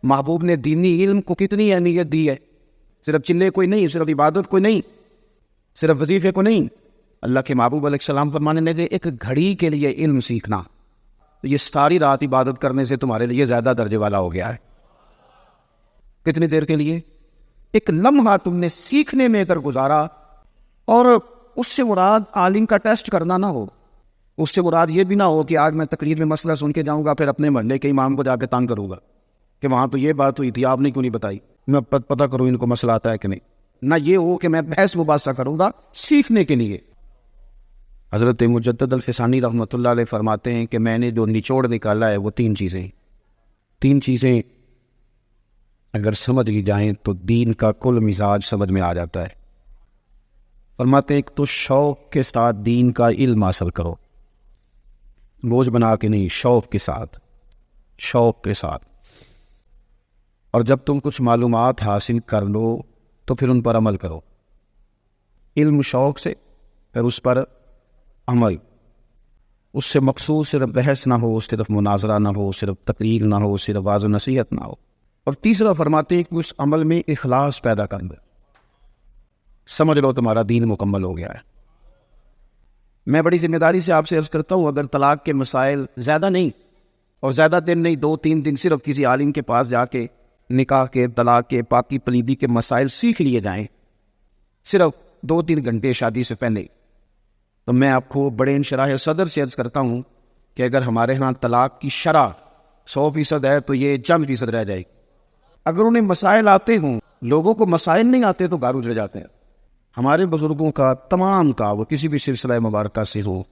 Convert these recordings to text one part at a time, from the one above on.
محبوب نے دینی علم کو کتنی اہمیت دی ہے. صرف چلے کوئی نہیں, صرف عبادت کوئی نہیں, صرف وظیفے کو نہیں. اللہ کے محبوب علیہ السلام فرمانے لگے ایک گھڑی کے لیے علم سیکھنا تو یہ ساری رات عبادت کرنے سے تمہارے لیے زیادہ درجے والا ہو گیا ہے. کتنی دیر کے لیے؟ ایک لمحہ تم نے سیکھنے میں اگر گزارا, اور اس سے مراد عالم کا ٹیسٹ کرنا نہ ہو, اس سے مراد یہ بھی نہ ہو کہ آج میں تقریر میں مسئلہ سن کے جاؤں گا پھر اپنے محلے کے امام کو جا کے تنگ کروں گا کہ وہاں تو یہ بات ہوئی تھی, آپ نے کیوں نہیں بتائی, میں پتہ کروں ان کو مسئلہ آتا ہے کہ نہیں. نہ یہ ہو کہ میں بحث مباحثہ کروں گا سیکھنے کے لیے. حضرت مجدد الفسانی رحمۃ اللہ علیہ فرماتے ہیں کہ میں نے جو نچوڑ نکالا ہے وہ تین چیزیں اگر سمجھ لی جائیں تو دین کا کل مزاج سمجھ میں آ جاتا ہے. فرماتے ہیں ایک تو شوق کے ساتھ دین کا علم حاصل کرو, بوجھ بنا کے نہیں, شوق کے ساتھ. اور جب تم کچھ معلومات حاصل کر لو تو پھر ان پر عمل کرو. علم شوق سے, پھر اس پر عمل. اس سے مقصود صرف بحث نہ ہو, صرف مناظرہ نہ ہو, صرف تقریر نہ ہو, صرف واعظ و نصیحت نہ ہو. اور تیسرا فرماتے ہیں کہ اس عمل میں اخلاص پیدا کر دے. سمجھ لو تمہارا دین مکمل ہو گیا ہے. میں بڑی ذمہ داری سے آپ سے عرض کرتا ہوں, اگر طلاق کے مسائل زیادہ نہیں اور زیادہ دن نہیں, 2-3 دن صرف کسی عالم کے پاس جا کے نکاح کے, طلاق کے, پاکی پلیدی کے مسائل سیکھ لیے جائیں صرف 2-3 گھنٹے شادی سے پہلے, تو میں آپ کو بڑے انشراح صدر سے عرض کرتا ہوں کہ اگر ہمارے ہاں طلاق کی شرح 100% ہے تو یہ چند فیصد رہ جائے گی. اگر انہیں مسائل آتے ہوں, لوگوں کو مسائل نہیں آتے تو گھر اجڑ جاتے ہیں. ہمارے بزرگوں کا تمام کا, وہ کسی بھی سلسلہ مبارکہ سے ہو,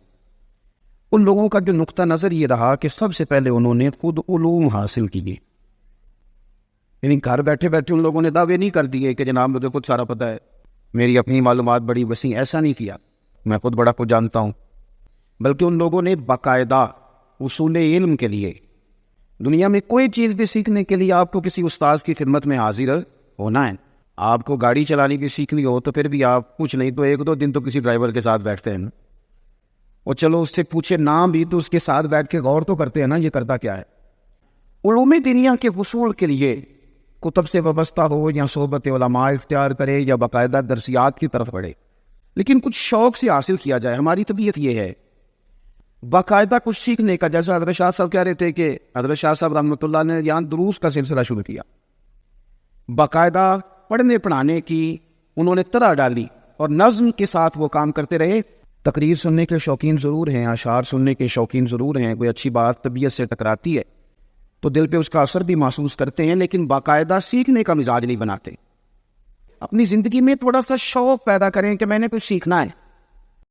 ان لوگوں کا جو نقطہ نظر یہ رہا کہ سب سے پہلے انہوں نے خود علوم حاصل کیے. یعنی گھر بیٹھے بیٹھے ان لوگوں نے دعوے نہیں کر دیے کہ جناب مجھے خود سارا پتہ ہے, میری اپنی معلومات بڑی وسیع, ایسا نہیں کیا, میں خود بڑا کچھ جانتا ہوں. بلکہ ان لوگوں نے باقاعدہ اصول علم کے لیے, دنیا میں کوئی چیز بھی سیکھنے کے لیے آپ کو کسی استاذ کی خدمت میں حاضر ہونا ہے. آپ کو گاڑی چلانی بھی سیکھنی ہو تو پھر بھی آپ کچھ نہیں تو 1-2 دن تو کسی ڈرائیور کے ساتھ بیٹھتے ہیں, اور چلو اس سے پوچھے نام بھی تو اس کے ساتھ بیٹھ کے غور تو کرتے ہیں نا یہ کرتا کیا ہے. علوم دنیا کے حصول کے لیے کتب سے وابستہ ہو یا صحبت علماء اختیار کرے یا باقاعدہ درسیات کی طرف بڑھے, لیکن کچھ شوق سے حاصل کیا جائے. ہماری طبیعت یہ ہے باقاعدہ کچھ سیکھنے کا. جیسا حضرت شاہ صاحب کہہ رہے تھے کہ حضرت شاہ صاحب رحمۃ اللہ نے یہاں دروس کا سلسلہ شروع کیا, باقاعدہ پڑھنے پڑھانے کی انہوں نے طرح ڈالی اور نظم کے ساتھ وہ کام کرتے رہے. تقریر سننے کے شوقین ضرور ہیں, اشعار سننے کے شوقین ضرور ہیں, کوئی اچھی بات طبیعت سے ٹکراتی ہے تو دل پہ اس کا اثر بھی محسوس کرتے ہیں, لیکن باقاعدہ سیکھنے کا مزاج نہیں بناتے. اپنی زندگی میں تھوڑا سا شوق پیدا کریں کہ میں نے کچھ سیکھنا ہے.